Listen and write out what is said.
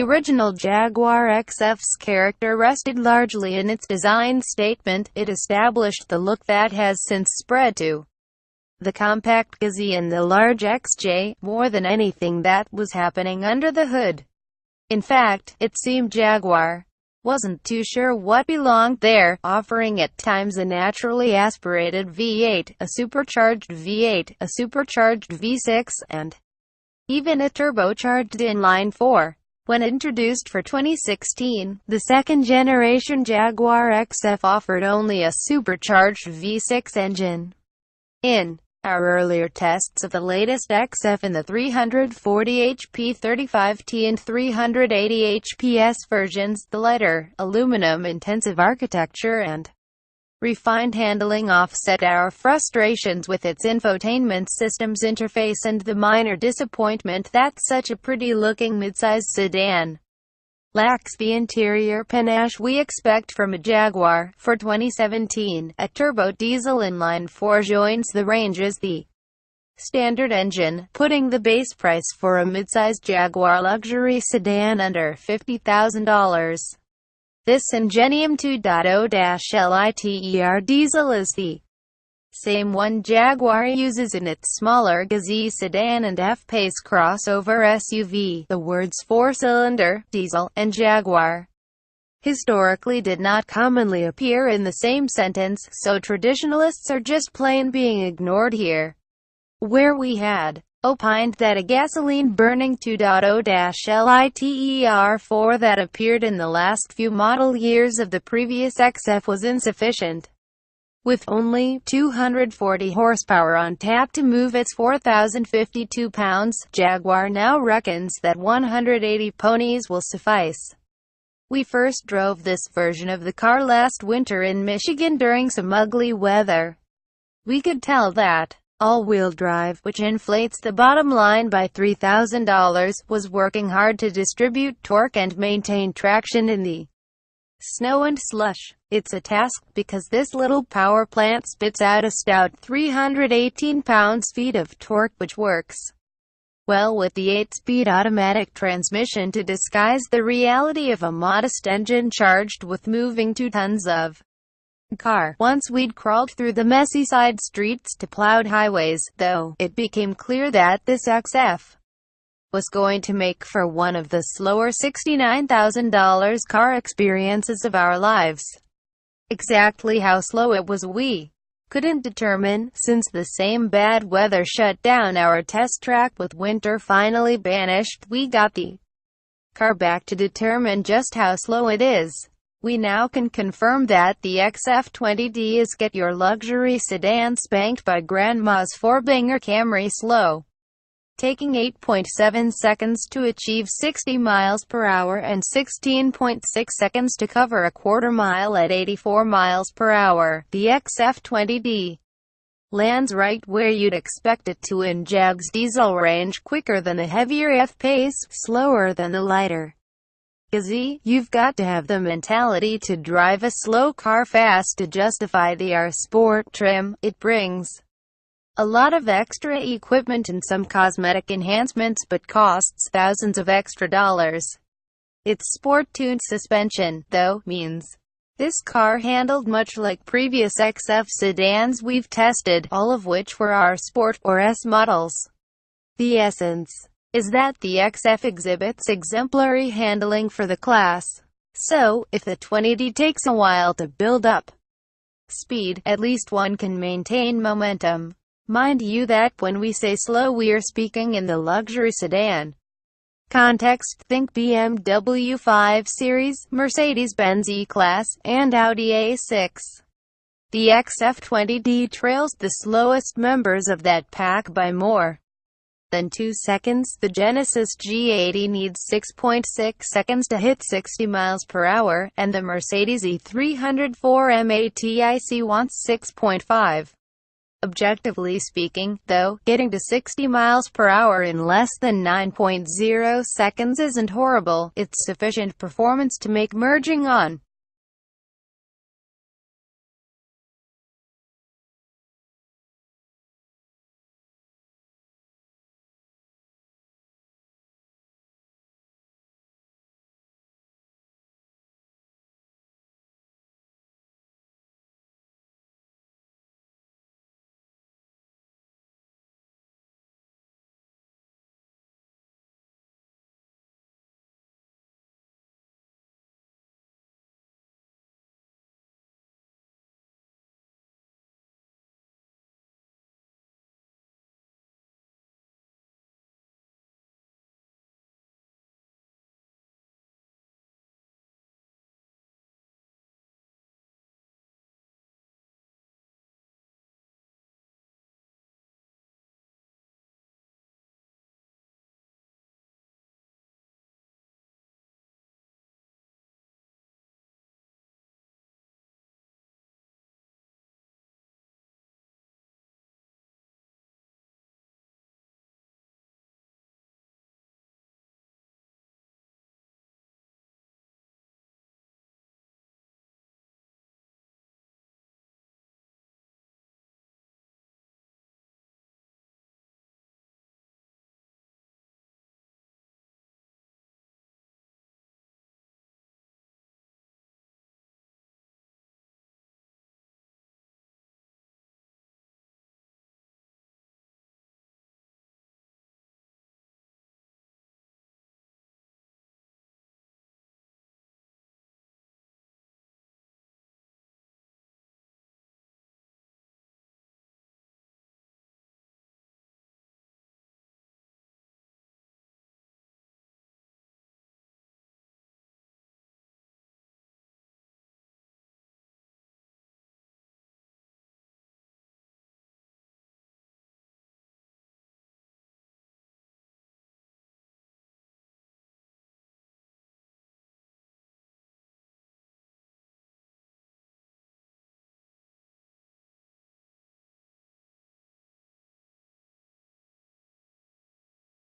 original Jaguar XF's character rested largely in its design statement. It established the look that has since spread to the compact Gazzy and the large XJ, more than anything that was happening under the hood. In fact, it seemed Jaguar wasn't too sure what belonged there, offering at times a naturally aspirated V8, a supercharged V8, a supercharged V6, and even a turbocharged inline-4. When introduced for 2016, the second-generation Jaguar XF offered only a supercharged V6 engine. In our earlier tests of the latest XF in the 340 HP 35T and 380 HPS versions, the lighter, aluminum-intensive architecture and refined handling offset our frustrations with its infotainment system's interface and the minor disappointment that such a pretty-looking midsize sedan lacks the interior panache we expect from a Jaguar. For 2017, a turbo diesel inline-4 joins the range as the standard engine, putting the base price for a midsize Jaguar luxury sedan under $50,000. This Ingenium 2.0-liter diesel is the same one Jaguar uses in its smaller Gazzy sedan and F-Pace crossover SUV. The words four-cylinder, diesel, and Jaguar historically did not commonly appear in the same sentence, so traditionalists are just plain being ignored here. Where we had opined that a gasoline-burning 2.0-liter-4 that appeared in the last few model years of the previous XF was insufficient. With only 240 horsepower on tap to move its 4,052 pounds, Jaguar now reckons that 180 ponies will suffice. We first drove this version of the car last winter in Michigan during some ugly weather. We could tell that all-wheel drive, which inflates the bottom line by $3,000, was working hard to distribute torque and maintain traction in the snow and slush. It's a task, because this little power plant spits out a stout 318 pounds-feet of torque, which works well with the 8-speed automatic transmission to disguise the reality of a modest engine charged with moving 2 tons of car. Once we'd crawled through the messy side streets to plowed highways, though, it became clear that this XF was going to make for one of the slower $69,000 car experiences of our lives. Exactly how slow it was we couldn't determine, since the same bad weather shut down our test track with winter finally banished. We got the car back to determine just how slow it is. We now can confirm that the XF20D is get your luxury sedan spanked by Grandma's 4-banger Camry slow, taking 8.7 seconds to achieve 60 miles per hour and 16.6 seconds to cover a quarter mile at 84 miles per hour. The XF20D lands right where you'd expect it to in Jag's diesel range, quicker than the heavier F-Pace, slower than the lighter Gazzy. You've got to have the mentality to drive a slow car fast to justify the R-Sport trim it brings. A lot of extra equipment and some cosmetic enhancements, but costs thousands of extra dollars. Its sport-tuned suspension, though, means this car handled much like previous XF sedans we've tested, all of which were R-Sport or S models. The essence is that the XF exhibits exemplary handling for the class. So, if the 20D takes a while to build up speed, at least one can maintain momentum. Mind you that when we say slow we're speaking in the luxury sedan context. Think BMW 5 Series, Mercedes-Benz E-Class, and Audi A6. The XF20D trails the slowest members of that pack by more than 2 seconds. The Genesis G80 needs 6.6 seconds to hit 60 miles per hour, and the Mercedes E304 MATIC wants 6.5. Objectively speaking, though, getting to 60 miles per hour in less than 9.0 seconds isn't horrible. It's sufficient performance to make merging on